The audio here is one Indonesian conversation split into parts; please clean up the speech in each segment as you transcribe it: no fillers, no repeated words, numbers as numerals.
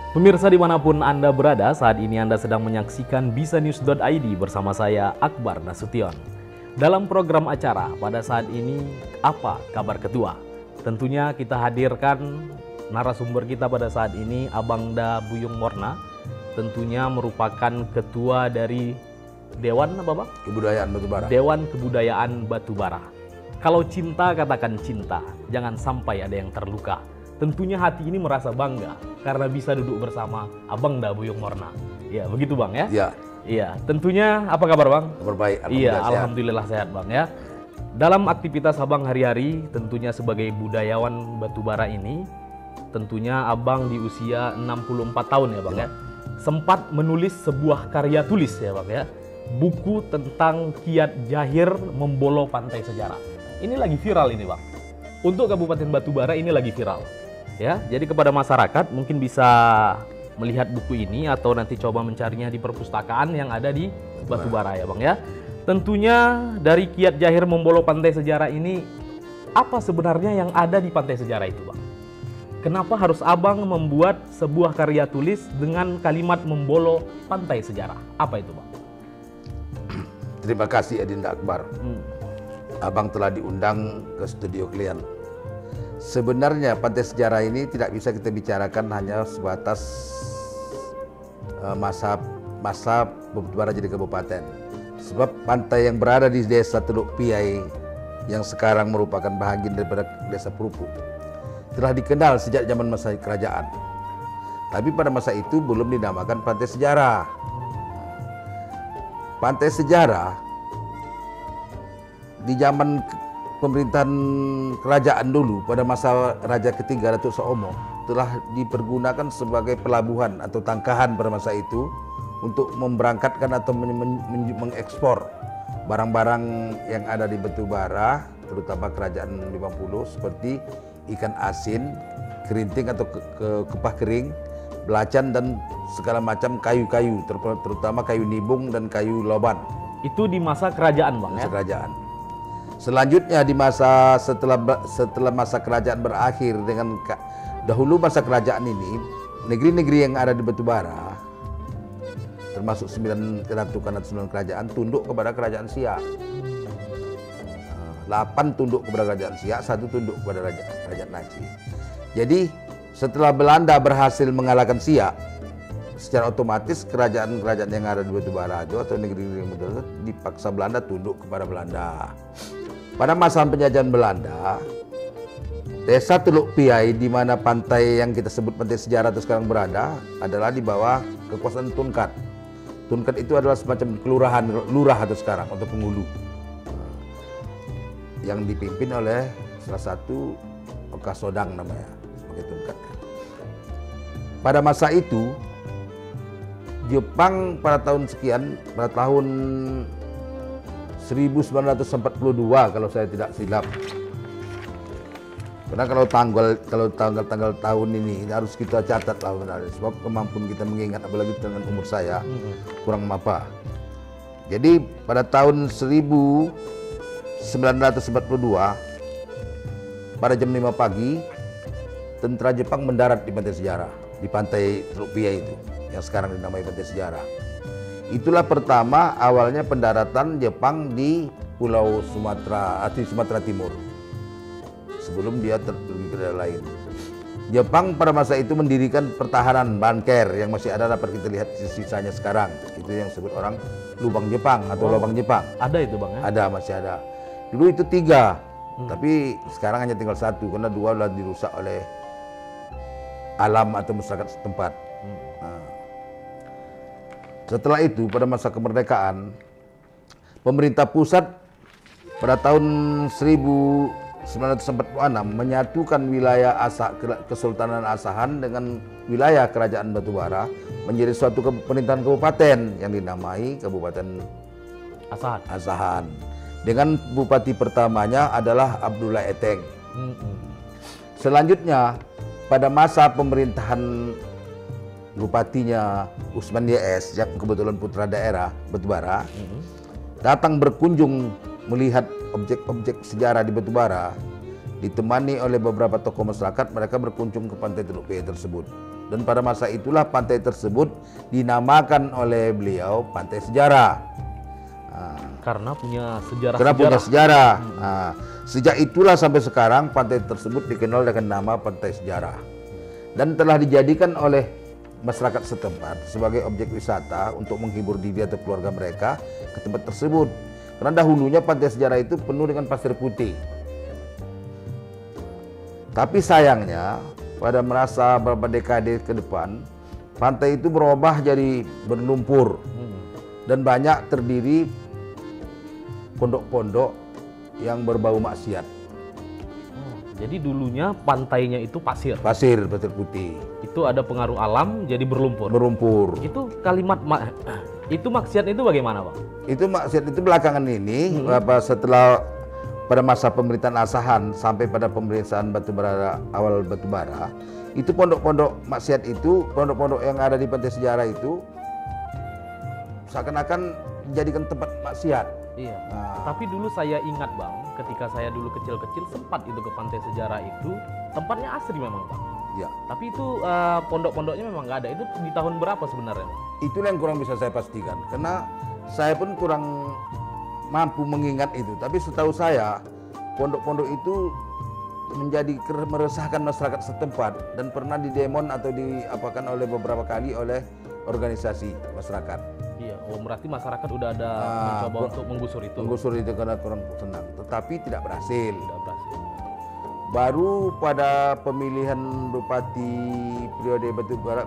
Pemirsa dimanapun Anda berada, saat ini Anda sedang menyaksikan bisanews.id bersama saya Akbar Nasution. Dalam program acara pada saat ini, apa kabar ketua? Tentunya kita hadirkan narasumber kita pada saat ini, Abangda Buyung Morna. Tentunya merupakan ketua dari Dewan apa Bang? Kebudayaan Batubara. Dewan Kebudayaan Batubara. Kalau cinta, katakan cinta, jangan sampai ada yang terluka. Tentunya hati ini merasa bangga karena bisa duduk bersama Abangda Buyung Morna. Ya, begitu Bang ya? Ya. Iya, tentunya apa kabar Bang? Kabar baik. Iya, alhamdulillah sehat Bang ya. Dalam aktivitas Abang hari-hari, tentunya sebagai budayawan batubara ini, tentunya Abang di usia 64 tahun ya Bang ya. Sempat menulis sebuah karya tulis ya Bang ya. Buku tentang kiat jahir membolo pantai sejarah. Ini lagi viral ini Bang. Untuk Kabupaten Batubara ini lagi viral. Ya, jadi kepada masyarakat mungkin bisa melihat buku ini atau nanti coba mencarinya di perpustakaan yang ada di Batubara ya Bang ya. Tentunya dari kiat jahir membolo pantai sejarah ini, apa sebenarnya yang ada di pantai sejarah itu Bang? Kenapa harus Abang membuat sebuah karya tulis dengan kalimat membolo pantai sejarah? Apa itu Bang? Terima kasih Adinda Akbar. Abang telah diundang ke studio kalian. Sebenarnya pantai sejarah ini tidak bisa kita bicarakan hanya sebatas masa Batubara jadi kabupaten. Sebab pantai yang berada di desa Teluk Piai yang sekarang merupakan bahagian daripada desa Perupu telah dikenal sejak zaman masa kerajaan. Tapi pada masa itu belum dinamakan pantai sejarah. Pantai sejarah di zaman pemerintahan kerajaan dulu pada masa Raja ketiga Datuk Saomo telah dipergunakan sebagai pelabuhan atau tangkahan pada masa itu untuk memberangkatkan atau mengekspor barang-barang yang ada di Batubara, terutama kerajaan 50 seperti ikan asin, kerinting atau kepah kering, belacan dan segala macam kayu-kayu, terutama kayu nibung dan kayu loban. Itu di masa kerajaan Bang ya? Kerajaan. Selanjutnya di masa setelah masa kerajaan berakhir dengan dahulu masa kerajaan ini, negeri-negeri yang ada di Batubara termasuk 9 keratukan atau 9 kerajaan tunduk kepada kerajaan Siak. 8 tunduk kepada kerajaan Siak, 1 tunduk kepada kerajaan Aceh. Jadi setelah Belanda berhasil mengalahkan Siak, secara otomatis kerajaan-kerajaan yang ada di Batubara itu atau negeri-negeri yang itu dipaksa Belanda tunduk kepada Belanda. Pada masa penjajahan Belanda, desa Teluk Piai di mana pantai yang kita sebut pantai sejarah itu sekarang berada adalah di bawah kekuasaan Tunkat. Tunkat itu adalah semacam kelurahan, lurah atau sekarang atau penghulu yang dipimpin oleh salah satu Okasodang namanya sebagai Tunkat. Pada masa itu Jepang pada tahun sekian, pada tahun 1942 kalau saya tidak silap. Karena kalau tanggal tahun ini harus kita catat lah benar, sebab kemampuan kita mengingat apalagi dengan umur saya kurang apa. Jadi pada tahun 1942 pada jam 5 pagi tentara Jepang mendarat di pantai sejarah, di pantai Teluk Piai itu yang sekarang dinamai pantai sejarah. Itulah pertama awalnya pendaratan Jepang di Pulau Sumatera, di Sumatera Timur. Sebelum dia pergi ke daerah lain. Jepang pada masa itu mendirikan pertahanan Banker yang masih ada dapat kita lihat sisanya sekarang. Itu yang disebut orang lubang Jepang atau lubang Jepang. Ada itu Bang ya? Ada, masih ada. Dulu itu 3, tapi sekarang hanya tinggal 1 karena 2 sudah dirusak oleh alam atau masyarakat setempat. Setelah itu pada masa kemerdekaan, pemerintah pusat pada tahun 1946 menyatukan wilayah Kesultanan Asahan dengan wilayah Kerajaan Batubara menjadi suatu pemerintahan kabupaten yang dinamai Kabupaten Asahan. Dengan bupati pertamanya adalah Abdullah Eteng. Selanjutnya pada masa pemerintahan bupatinya Usman YS yang kebetulan putra daerah Batubara datang berkunjung melihat objek-objek sejarah di Batubara Ditemani oleh beberapa tokoh masyarakat, mereka berkunjung ke pantai Teluk Peye tersebut. Dan pada masa itulah pantai tersebut dinamakan oleh beliau Pantai Sejarah. Karena punya sejarah. Karena punya sejarah. Nah, sejak itulah sampai sekarang pantai tersebut dikenal dengan nama Pantai Sejarah. Dan telah dijadikan oleh masyarakat setempat sebagai objek wisata untuk menghibur diri atau keluarga mereka ke tempat tersebut. Karena dahulunya Pantai Sejarah itu penuh dengan pasir putih. Tapi sayangnya pada masa beberapa dekade ke depan, pantai itu berubah jadi berlumpur dan banyak terdiri pondok-pondok yang berbau maksiat. Jadi dulunya pantainya itu pasir. Pasir putih. Itu ada pengaruh alam jadi berlumpur. Berlumpur. Itu kalimat itu maksiat itu bagaimana, Bang? Itu maksiat itu belakangan ini setelah pada masa pemerintahan Asahan sampai pada pemerintahan batubara awal batubara, itu pondok-pondok maksiat itu, pondok-pondok yang ada di Pantai Sejarah itu seakan-akan dijadikan tempat maksiat. Iya. Tapi dulu saya ingat, Bang, ketika saya dulu kecil-kecil sempat itu ke Pantai Sejarah itu, tempatnya asri memang, Bang. Ya. Tapi itu pondok-pondoknya memang nggak ada. Itu di tahun berapa sebenarnya, Bang? Itulah yang kurang bisa saya pastikan, karena saya pun kurang mampu mengingat itu. Tapi setahu saya, pondok-pondok itu meresahkan masyarakat setempat dan pernah didemon atau diapakan oleh beberapa kali oleh organisasi masyarakat. Iya, berarti masyarakat udah ada mencoba untuk menggusur itu. Menggusur itu karena kurang senang, tetapi tidak berhasil. Tidak berhasil. Baru pada pemilihan Bupati periode Batubara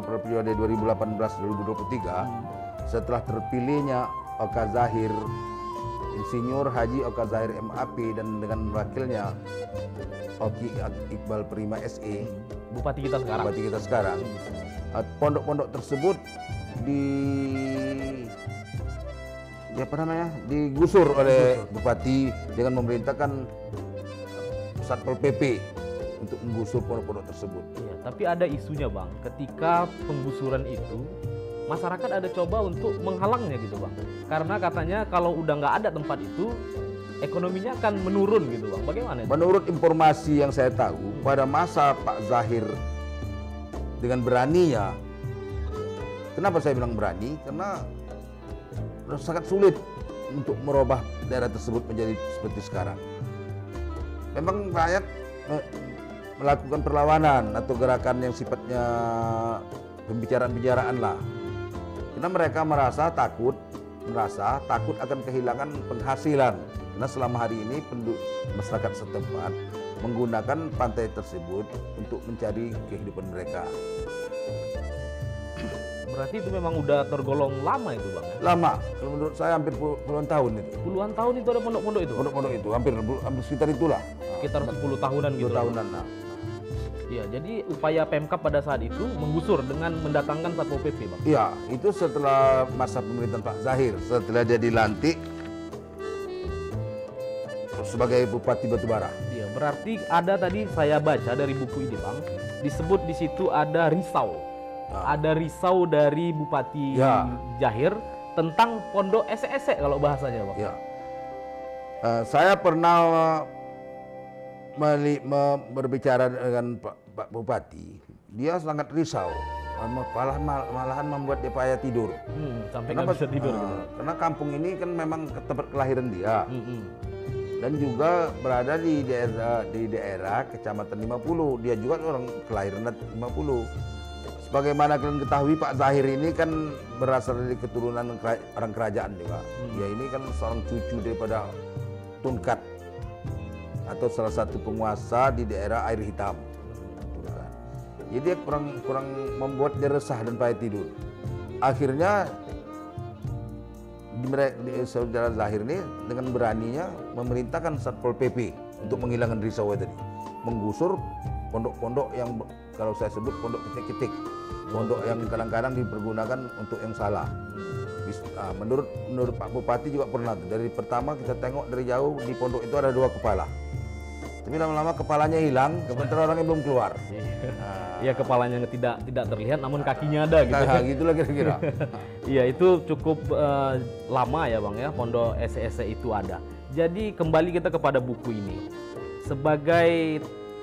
periode 2018-2023, setelah terpilihnya Oka Zahir, Insinyur Haji Oka Zahir MAP dan dengan wakilnya Oki Iqbal Prima SE, Bupati kita sekarang. Pondok-pondok tersebut digusur oleh Bupati dengan memerintahkan Satpol PP untuk menggusur pondok-pondok tersebut. Iya, tapi ada isunya, Bang. Ketika penggusuran itu, masyarakat ada coba untuk menghalangnya gitu, Bang. Karena katanya kalau udah nggak ada tempat itu, ekonominya akan menurun gitu, Bang. Bagaimana itu? Menurut informasi yang saya tahu, pada masa Pak Zahir dengan beraninya, kenapa saya bilang berani? Karena sangat sulit untuk merubah daerah tersebut menjadi seperti sekarang. Memang rakyat melakukan perlawanan atau gerakan yang sifatnya pembicaraan-pembicaraan lah. Karena mereka merasa takut akan kehilangan penghasilan. Karena selama hari ini masyarakat setempat menggunakan pantai tersebut untuk mencari kehidupan mereka. Berarti itu memang udah tergolong lama itu, Bang? Lama, kalau menurut saya hampir puluhan tahun itu. Puluhan tahun itu ada pondok-pondok itu? Pondok-pondok itu, hampir sekitar itulah. Sekitar 10 tahunan gitu. 10 tahunan. Nah. Iya, jadi upaya Pemkab pada saat itu menggusur dengan mendatangkan Satpol PP, Bang? Iya, itu setelah masa pemerintahan Pak Zahir, setelah dia dilantik sebagai Bupati Batubara. Iya, berarti ada tadi saya baca dari buku ini, Bang, disebut di situ ada risau. Ada risau dari Bupati Zahir tentang pondok ese-ese kalau bahasanya, Bang. Ya. Saya pernah berbicara dengan Pak Bupati. Dia sangat risau, malahan membuat dia payah tidur. Sampai nggak bisa tidur gitu. Karena kampung ini kan memang tempat kelahiran dia. Dan juga berada di daerah Kecamatan 50. Dia juga orang kelahiran 50. Sebagaimana kalian ketahui, Pak Zahir ini kan berasal dari keturunan orang kerajaan juga. Dia ini kan seorang cucu daripada Tunkat atau salah satu penguasa di daerah Air Hitam. Jadi dia kurang membuat dia resah dan payah tidur. Akhirnya saudara Zahir ini dengan beraninya memerintahkan Satpol PP untuk menghilangkan risau tadi, menggusur pondok-pondok yang kalau saya sebut pondok ketik-ketik, pondok yang kadang-kadang dipergunakan untuk yang salah. Menurut Pak Bupati juga pernah tuh. Dari pertama kita tengok dari jauh di pondok itu ada 2 kepala. Tapi lama-lama kepalanya hilang, sementara orangnya belum keluar. Iya, kepalanya tidak terlihat, namun kakinya ada gitu. Nah, gitulah kira-kira. Iya, itu cukup lama ya, Bang ya, pondok ese-ese itu ada. Jadi kembali kita kepada buku ini. sebagai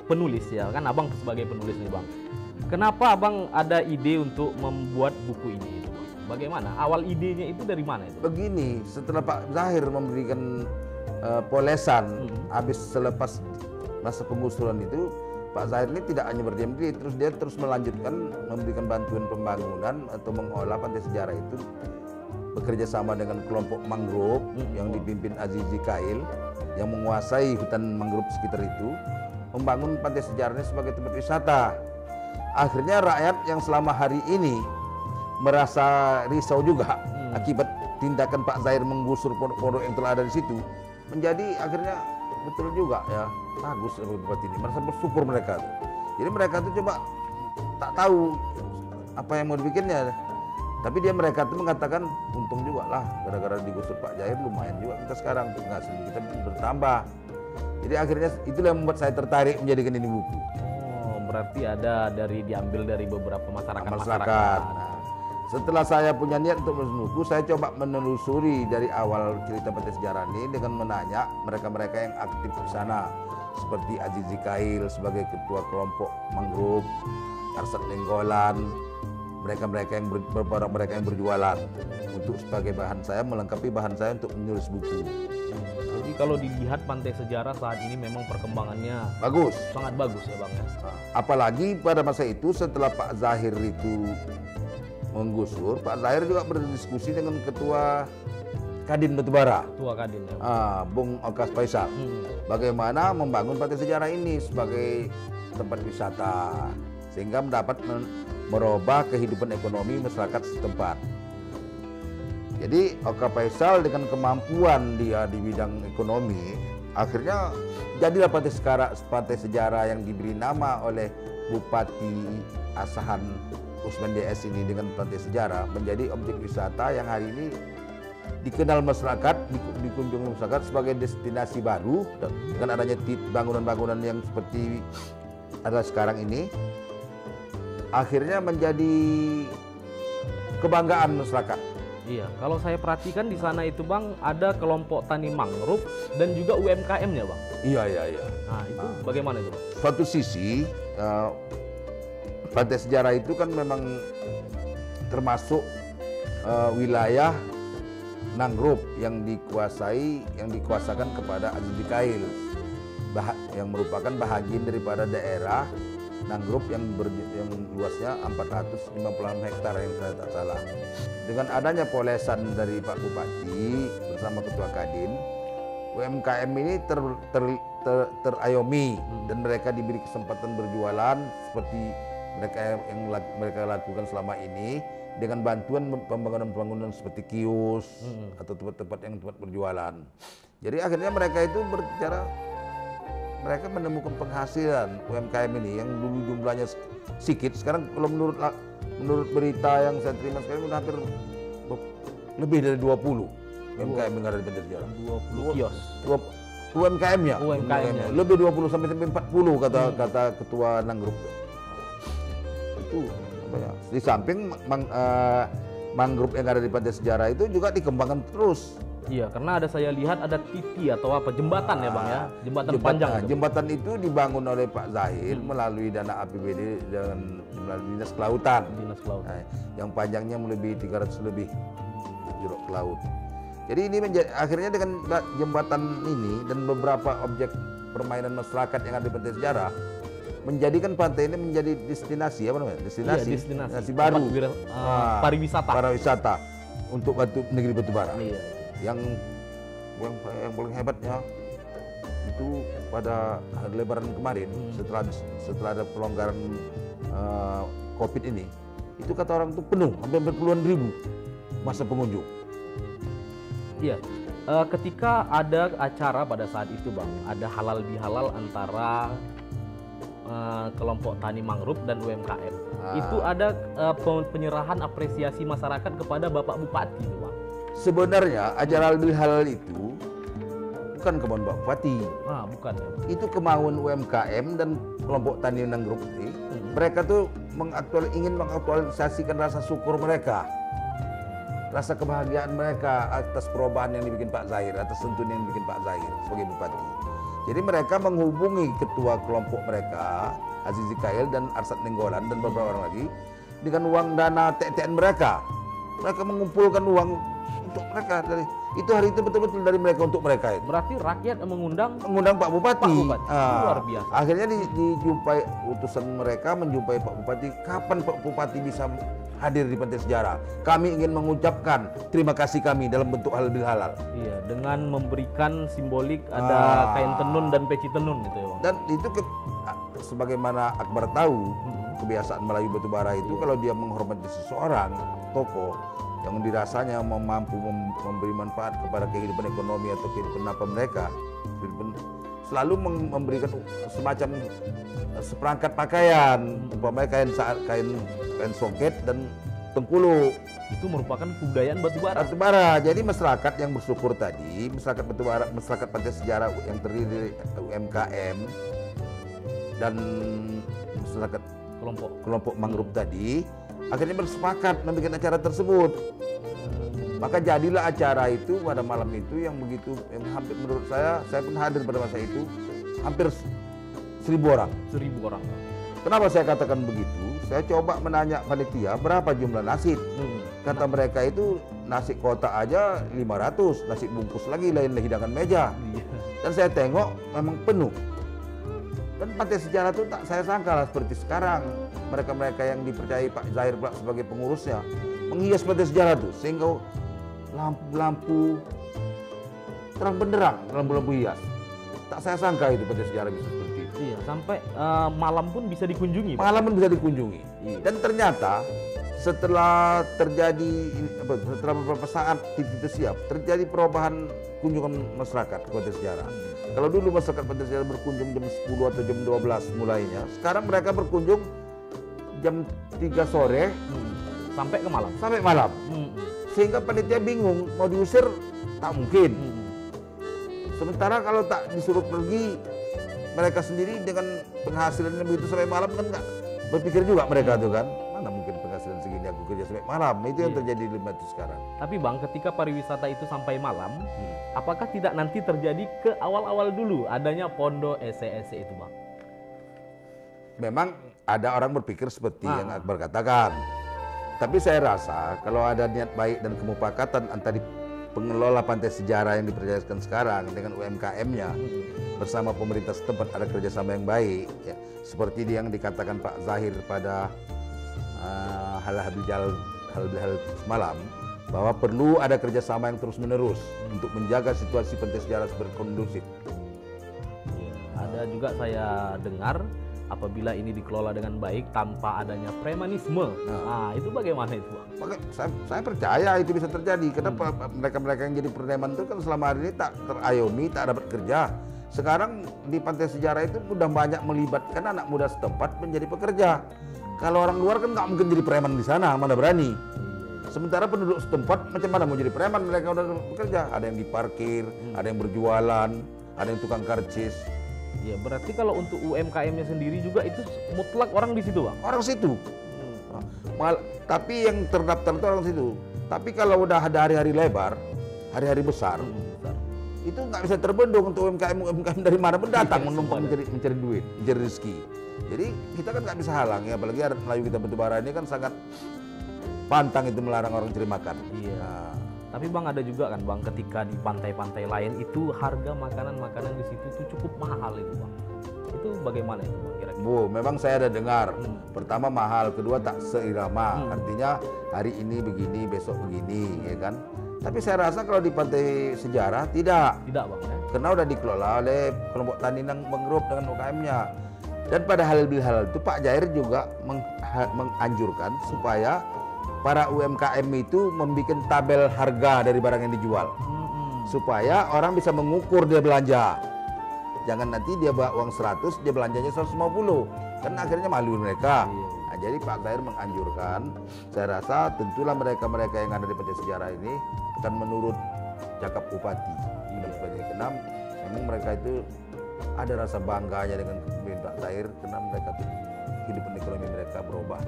penulis ya, kan abang sebagai penulis nih bang. Kenapa abang ada ide untuk membuat buku ini? Itu, bang? Bagaimana? Awal idenya itu dari mana itu? Begini, setelah Pak Zahir memberikan polesan, habis selepas masa penggusuran itu, Pak Zahir ini tidak hanya berdiam diri, terus dia terus melanjutkan memberikan bantuan pembangunan atau mengolah pantai sejarah itu, bekerja sama dengan kelompok mangrove yang dipimpin Azizi Kail yang menguasai hutan mangrove sekitar itu, membangun pantai sejarahnya sebagai tempat wisata. Akhirnya rakyat yang selama hari ini merasa risau juga akibat tindakan Pak Zahir menggusur pondok-pondok yang telah ada di situ, menjadi akhirnya betul juga ya, bagus tempat ini, merasa bersyukur mereka. Jadi mereka tuh coba tak tahu apa yang mau dibikinnya, tapi mereka tuh mengatakan untung juga lah gara-gara digusur Pak Zahir lumayan juga kita sekarang penghasilan kita bertambah. Jadi akhirnya itulah yang membuat saya tertarik menjadikan ini buku. Oh, berarti ada diambil dari beberapa masyarakat. Nah, setelah saya punya niat untuk menulis buku, saya coba menelusuri dari awal cerita pantai sejarah ini dengan menanya mereka-mereka yang aktif di sana, seperti Azizi Kail sebagai ketua kelompok mangrove, Arsat Nenggolan, mereka-mereka yang berjualan, untuk sebagai bahan saya, melengkapi bahan saya untuk menulis buku. Jadi kalau dilihat pantai sejarah saat ini memang perkembangannya Bagus. sangat bagus ya bang ya. Apalagi pada masa itu setelah Pak Zahir itu menggusur, Pak Zahir juga berdiskusi dengan ketua Kadin Batubara, Tua Kadin ya. Bung Okas Faisal, bagaimana membangun pantai sejarah ini sebagai tempat wisata sehingga mendapat merubah kehidupan ekonomi masyarakat setempat. Jadi Oka Faisal dengan kemampuan dia di bidang ekonomi, akhirnya jadilah pantai sejarah yang diberi nama oleh Bupati Asahan Usman DS ini dengan pantai sejarah menjadi objek wisata yang hari ini dikenal masyarakat, dikunjungi masyarakat sebagai destinasi baru dengan adanya bangunan-bangunan yang seperti ada sekarang ini, akhirnya menjadi kebanggaan masyarakat. Iya, kalau saya perhatikan di sana itu bang ada kelompok tani mangrove dan juga UMKM-nya bang. Iya. Nah itu bagaimana itu bang? Suatu sisi pantai sejarah itu kan memang termasuk wilayah mangrove yang dikuasakan kepada Azizi Kail, yang merupakan bahagian daripada daerah mangrove yang luasnya 456 hektar yang saya tak salah. Dengan adanya polesan dari Pak Bupati bersama Ketua Kadin, UMKM ini terayomi dan mereka diberi kesempatan berjualan seperti mereka lakukan selama ini dengan bantuan pembangunan seperti kios atau tempat berjualan. Jadi akhirnya mereka itu mereka menemukan penghasilan UMKM ini yang dulu jumlahnya sedikit, sekarang kalau menurut berita yang saya terima sekarang sudah hampir lebih dari 20 UMKM yang ada di pantai sejarah. 20 kios. UMKM-nya. Lebih 20 sampai 40 kata ketua Nanggrup. Itu apa ya? Di samping mangrove yang ada di pantai sejarah itu juga dikembangkan terus. Iya, karena saya lihat ada TV atau apa jembatan ya bang ya, jembatan panjang. Jembatan itu dibangun oleh Pak Zahir melalui dana APBD dan melalui Dinas Kelautan. Yang panjangnya melebihi 300 lebih juruk ke laut. Jadi ini akhirnya dengan jembatan ini dan beberapa objek permainan masyarakat yang ada di pantai sejarah menjadikan pantai ini menjadi destinasi destinasi baru pariwisata untuk negeri Batubara. Yang paling hebatnya itu pada hari Lebaran kemarin setelah ada pelonggaran COVID ini, itu kata orang itu penuh hampir puluhan ribu masa pengunjung. Iya, ketika ada acara pada saat itu bang, ada halal bihalal antara kelompok tani mangrove dan UMKM. Itu ada penyerahan apresiasi masyarakat kepada Bapak Bupati itu bang. Sebenarnya acara halal itu bukan kemauan Pak Bupati. Bukan ya. Itu kemauan UMKM dan kelompok tani mangrove ini. Mereka tuh ingin mengaktualisasikan rasa syukur mereka, rasa kebahagiaan mereka atas perubahan yang dibikin Pak Zahir, atas sentuhan yang dibikin Pak Zahir sebagai bupati. Jadi mereka menghubungi ketua kelompok mereka, Azizi Kail dan Arsad Nenggolan dan beberapa orang lagi dengan uang dana TTN mereka. Mereka mengumpulkan uang untuk mereka itu hari itu betul-betul dari mereka untuk mereka itu. Berarti rakyat yang mengundang Pak Bupati. Pak Bupati. Luar biasa. Akhirnya dijumpai utusan mereka menjumpai Pak Bupati. Kapan Pak Bupati bisa hadir di Pantai Sejarah? Kami ingin mengucapkan terima kasih kami dalam bentuk halal bil halal. Iya, dengan memberikan simbolik ada kain tenun dan peci tenun gitu ya, Bang. Dan itu sebagaimana Akbar tahu, kebiasaan Melayu batubara itu kalau dia menghormati seseorang tokoh yang dirasanya mampu memberi manfaat kepada kehidupan ekonomi atau kehidupan apa mereka, selalu memberikan semacam seperangkat pakaian, umpamanya kain soket dan tengkulu. Itu merupakan kebudayaan batubara. Jadi masyarakat yang bersyukur tadi, masyarakat batubara, masyarakat Pantai Sejarah yang terdiri dari UMKM dan masyarakat kelompok mangrove tadi akhirnya bersepakat membuat acara tersebut. Maka jadilah acara itu pada malam itu yang begitu, yang hampir menurut saya pun hadir pada masa itu, hampir 1.000 orang. 1.000 orang. Kenapa saya katakan begitu? Saya coba menanya panitia berapa jumlah nasi. Kata mereka itu nasi kotak aja 500, nasi bungkus lagi lain hidangan meja. Dan saya tengok memang penuh. Dan Pantai Sejarah itu tak saya sangka lah seperti sekarang. Mereka-mereka yang dipercayai Pak Zahir sebagai pengurusnya menghias Pantai Sejarah itu sehingga lampu-lampu terang benderang, lampu-lampu hias. Tak saya sangka itu Pantai Sejarah bisa seperti itu. Iya, sampai malam pun bisa dikunjungi. Malam pun bisa dikunjungi. Iya. Dan ternyata setelah terjadi setelah beberapa saat itu siap, terjadi perubahan kunjungan masyarakat ke Pantai Sejarah. Kalau dulu masyarakat Pantai Sejarah berkunjung jam 10 atau jam 12 mulainya, sekarang mereka berkunjung jam 3 sore sampai ke malam. Sampai malam. Sehingga panitia bingung mau diusir tak mungkin. Sementara kalau tak disuruh pergi, mereka sendiri dengan penghasilan yang begitu sampai malam kan nggak berpikir juga mereka tuh kan, mana mungkin penghasilan segini aku kerja sampai malam. Itu yang terjadi di Lembatu sekarang. Tapi Bang, ketika pariwisata itu sampai malam, apakah tidak nanti terjadi ke awal-awal dulu adanya Pondo Ese-Ese itu, Bang? Memang ada orang berpikir seperti yang Akbar katakan. Tapi saya rasa kalau ada niat baik dan kemufakatan antara pengelola Pantai Sejarah yang dipercayakan sekarang dengan UMKM-nya bersama pemerintah setempat ada kerjasama yang baik, ya, seperti yang dikatakan Pak Zahir pada halal semalam, bahwa perlu ada kerjasama yang terus-menerus untuk menjaga situasi Pantai Sejarah berkondusif. Ada juga saya dengar apabila ini dikelola dengan baik tanpa adanya premanisme. Nah, itu bagaimana itu, Bang? Saya percaya itu bisa terjadi. Kenapa mereka-mereka yang jadi preman itu kan selama hari ini tak terayomi, tak dapat kerja. Sekarang di Pantai Sejarah itu sudah banyak melibatkan anak muda setempat menjadi pekerja. Kalau orang luar kan nggak mungkin jadi preman di sana, mana berani. Sementara penduduk setempat macam mana mau jadi preman, mereka udah bekerja. Ada yang diparkir, ada yang berjualan, ada yang tukang karcis. Ya, berarti kalau untuk UMKM-nya sendiri juga itu mutlak orang di situ, Bang? Orang situ. Tapi yang terdaftar itu orang situ. Tapi kalau udah ada hari-hari lebar, hari-hari besar, itu nggak bisa terbendung untuk UMKM dari mana pun datang menumpang mencari duit, mencari rezeki. Jadi kita kan nggak bisa halang ya, apalagi ada Melayu kita batubara ini kan sangat pantang itu melarang orang cari makan. Iya. Tapi Bang, ada juga kan Bang, ketika di pantai-pantai lain itu harga makanan-makanan di situ tuh cukup mahal itu, Bang. Itu bagaimana itu, Bang, kira-kira? Memang saya ada dengar. Pertama mahal, kedua tak seirama. Artinya hari ini begini, besok begini, ya kan? Tapi saya rasa kalau di Pantai Sejarah tidak. Tidak, Bang, ya? Karena udah dikelola oleh kelompok tani mangrove dengan UKM-nya. Dan pada halal bil halal itu Pak Jair juga menganjurkan supaya para UMKM itu membuat tabel harga dari barang yang dijual, supaya orang bisa mengukur dia belanja. Jangan nanti dia bawa uang 100, dia belanjanya 150, kan akhirnya malu mereka. Nah, jadi Pak Zahir menganjurkan, saya rasa tentulah mereka-mereka yang ada di Pantai Sejarah ini akan menurut cakap Bupati. Karena memang mereka itu ada rasa bangganya dengan kepemimpinan Pak Zahir, karena mereka itu kehidupan ekonomi mereka berubah.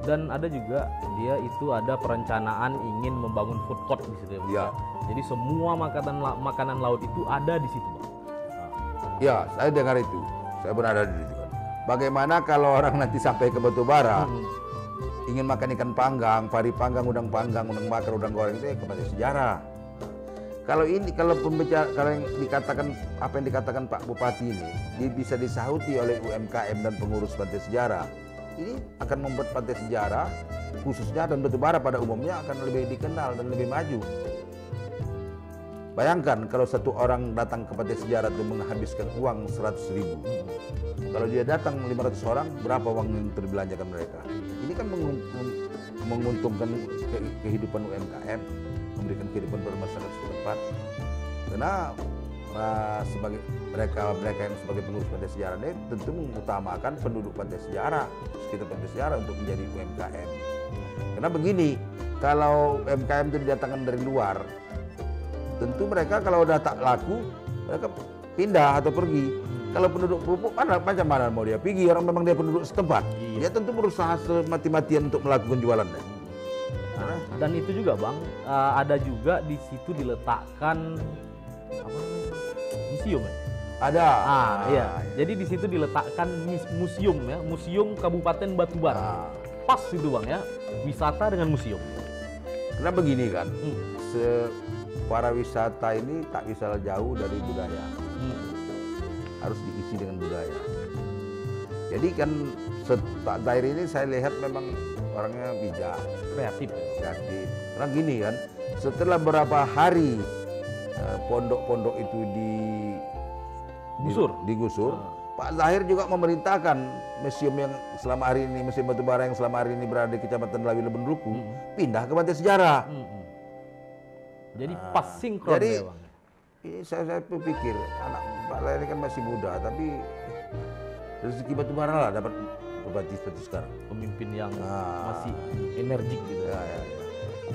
Dan ada juga dia itu ada perencanaan ingin membangun food court di situ, ya. Jadi semua makanan laut itu ada di situ, Bang. Ya, saya dengar itu. Saya berada di situ kan. Bagaimana kalau orang nanti sampai ke Batubara, ingin makan ikan panggang, pari panggang, udang bakar, udang goreng itu ya kepada sejarah. Kalau ini, kalau yang dikatakan apa yang dikatakan Pak Bupati ini, bisa disahuti oleh UMKM dan pengurus Pantai Sejarah. Ini akan membuat Pantai Sejarah khususnya dan Batubara pada umumnya akan lebih dikenal dan lebih maju. Bayangkan kalau satu orang datang ke Pantai Sejarah itu menghabiskan uang 100.000. Kalau dia datang 500 orang, berapa uang yang terbelanjakan mereka? Ini kan menguntungkan kehidupan UMKM, memberikan kehidupan pada masyarakat setempat. Karena sebagai mereka yang sebagai pengurus Pantai Sejarah ini tentu mengutamakan penduduk Pantai Sejarah, sekitar Pantai Sejarah untuk menjadi UMKM. Karena begini, kalau UMKM itu didatangkan dari luar, tentu mereka kalau udah tak laku, mereka pindah atau pergi. Kalau penduduk pupuk kan macam mana mau dia pergi, orang memang dia penduduk setempat. Dia tentu berusaha semati-matian untuk melakukan jualannya. Dan itu juga Bang, ada juga di situ diletakkan apa namanya? Museum ya? Ada. Iya. Jadi di situ diletakkan museum ya, Museum Kabupaten Batubara. Pas itu Bang ya, wisata dengan museum. Karena begini kan, para wisata ini tak bisa jauh dari budaya. Harus diisi dengan budaya. Jadi kan Pak Zahir ini saya lihat memang orangnya bijak, Kreatif. Karena gini kan, setelah beberapa hari pondok-pondok itu digusur, Pak Zahir juga memerintahkan museum yang selama hari ini, Museum Batubara yang selama hari ini berada di Kecamatan Lawi Leben Ruku, pindah ke Pantai Sejarah. Jadi pas sinkron ya Bang. Ini saya berpikir anak Pak Zahir ini kan masih muda, tapi rezeki Batubara lah dapat berbati seperti sekarang. Pemimpin yang masih energik gitu. Ya.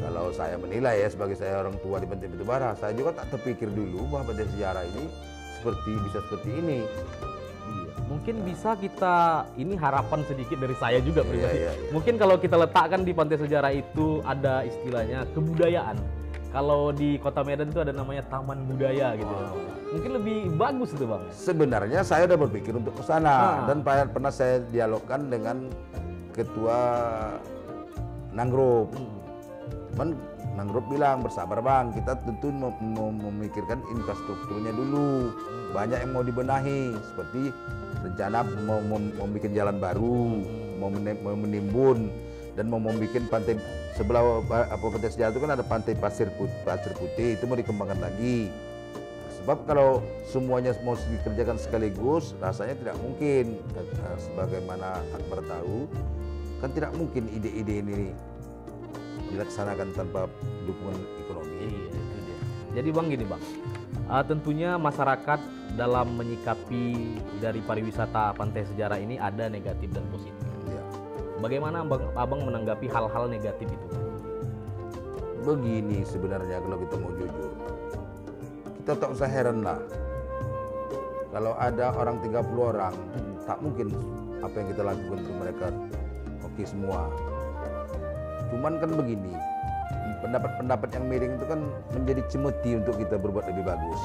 Kalau saya menilai ya sebagai saya orang tua di Pantai Batubara, saya juga tak terpikir dulu bahwa Pantai Sejarah ini bisa seperti ini. Iya. Mungkin bisa kita, ini harapan sedikit dari saya juga pribadi. Iya. Mungkin kalau kita letakkan di Pantai Sejarah itu ada istilahnya kebudayaan. Kalau di Kota Medan itu ada namanya Taman Budaya gitu. Mungkin lebih bagus itu Bang. Sebenarnya saya udah berpikir untuk ke sana dan pernah saya dialogkan dengan Ketua Nanggroup. Cuman Nanggroup bilang bersabar Bang, kita tentu memikirkan infrastrukturnya dulu. Banyak yang mau dibenahi, seperti rencana mau bikin jalan baru, mau menimbun dan mau membuat pantai sebelah Pantai Sejarah itu kan ada pantai pasir putih itu mau dikembangkan lagi. Sebab kalau semuanya mau dikerjakan sekaligus rasanya tidak mungkin. Sebagaimana Akbar tahu kan tidak mungkin ide-ide ini dilaksanakan tanpa dukungan ekonomi. Iya, itu dia. Jadi Bang gini Bang, tentunya masyarakat dalam menyikapi dari pariwisata Pantai Sejarah ini ada negatif dan positif. Ya. Bagaimana Abang menanggapi hal-hal negatif itu? Begini sebenarnya kalau kita mau jujur, kita tak usah heran lah. Kalau ada orang 30 orang, tak mungkin apa yang kita lakukan untuk mereka oke semua. Cuman kan begini, pendapat-pendapat yang miring itu kan menjadi cemeti untuk kita berbuat lebih bagus.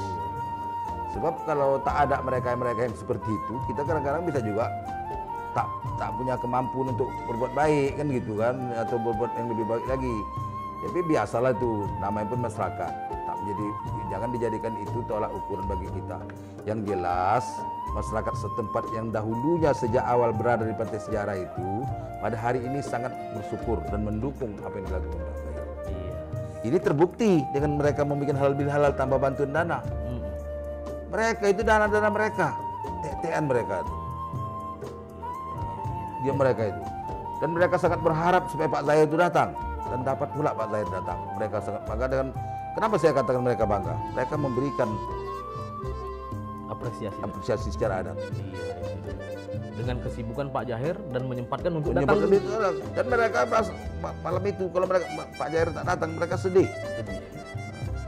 Sebab kalau tak ada mereka yang seperti itu, kita kadang-kadang bisa juga tak punya kemampuan untuk berbuat baik kan gitu kan, atau berbuat yang lebih baik lagi. Tapi biasalah itu, namanya pun masyarakat. Jangan dijadikan itu tolak ukur bagi kita. Yang jelas masyarakat setempat yang dahulunya sejak awal berada di Pantai Sejarah itu pada hari ini sangat bersyukur dan mendukung apa yang dilakukan Pak Zahir. Ini terbukti dengan mereka membuat halal tanpa bantuan dana. Mereka itu dana-dana mereka, TTN mereka itu. Dia mereka itu. Dan mereka sangat berharap supaya Pak Zahir itu datang. Dan dapat pula Pak Zahir datang. Mereka sangat bangga dengan, kenapa saya katakan mereka bangga? Mereka memberikan apresiasi secara adat. Dengan kesibukan Pak Zahir dan menyempatkan untuk datang. Dan mereka malam itu kalau Pak Zahir tak datang mereka sedih.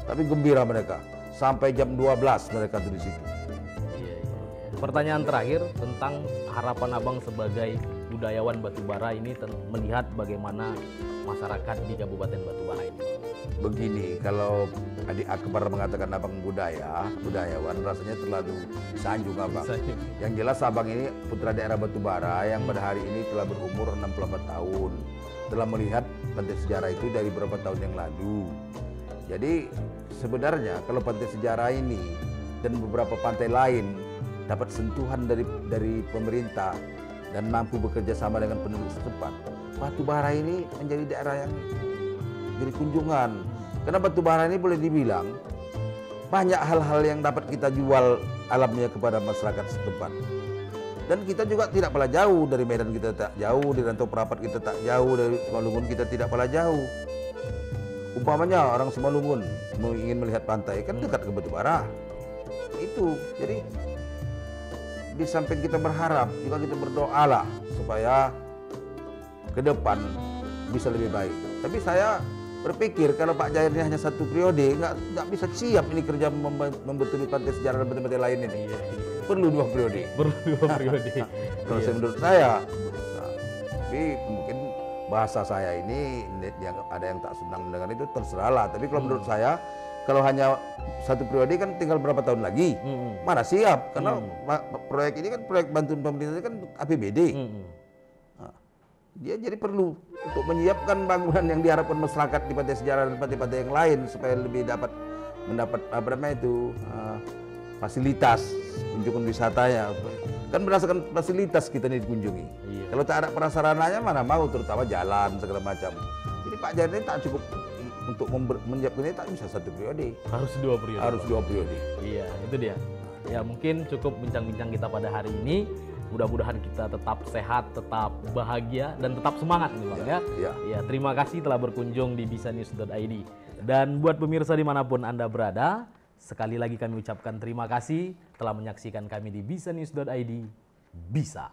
Tapi gembira mereka. Sampai jam 12 mereka tuh di situ. Pertanyaan terakhir tentang harapan Abang sebagai budayawan Batubara ini melihat bagaimana masyarakat di Kabupaten Batubara ini. begini, kalau adik Akbar mengatakan abang budayawan, rasanya terlalu sanjung abang. Yang jelas abang ini putra daerah Batubara yang pada hari ini telah berumur 64 tahun. Telah melihat pantai sejarah itu dari beberapa tahun yang lalu. Jadi sebenarnya kalau pantai sejarah ini dan beberapa pantai lain dapat sentuhan dari pemerintah dan mampu bekerja sama dengan penduduk setempat, Batubara ini menjadi daerah yang jadi kunjungan. Karena Batubara ini boleh dibilang banyak hal-hal yang dapat kita jual alamnya kepada masyarakat setempat. Dan kita juga tidak pernah jauh dari Medan, kita tak jauh dari Rantau Perapat, kita tak jauh dari Simalungun, kita tidak pernah jauh. Umpamanya orang Simalungun ingin melihat pantai kan dekat ke Batubara. Itu jadi di samping kita berharap juga kita berdoa lah supaya ke depan bisa lebih baik. Tapi saya berpikir kalau Pak Jair ini hanya satu periode nggak bisa siap ini kerja membetulkan pantai sejarah dan pantai lain ini. Perlu 2 periode. Perlu 2 periode. Kalau menurut saya, tapi mungkin bahasa saya ini yang ada yang tak senang mendengar itu terserahlah. Tapi kalau menurut saya, kalau hanya satu periode kan tinggal berapa tahun lagi, mana siap? Karena proyek ini kan proyek bantuan pemerintah kan APBD. Nah, dia jadi perlu untuk menyiapkan bangunan yang diharapkan masyarakat di pantai sejarah dan pantai-pantai yang lain supaya lebih mendapat apa namanya itu fasilitas kunjungan wisatanya. Kan berdasarkan fasilitas kita ini dikunjungi. Iya. Kalau tak ada prasarananya mana mau, terutama jalan segala macam. Jadi Pak Jair ini tak cukup untuk menyiapkan ini, tak bisa satu periode. Harus 2 periode. Harus 2 periode. Iya, itu dia. Ya mungkin cukup bincang-bincang kita pada hari ini. Mudah-mudahan kita tetap sehat, tetap bahagia, dan tetap semangat nih Bang ya. Ya, terima kasih telah berkunjung di bisanews.id. Dan buat pemirsa dimanapun Anda berada, sekali lagi kami ucapkan terima kasih telah menyaksikan kami di bisanews.id. Bisa.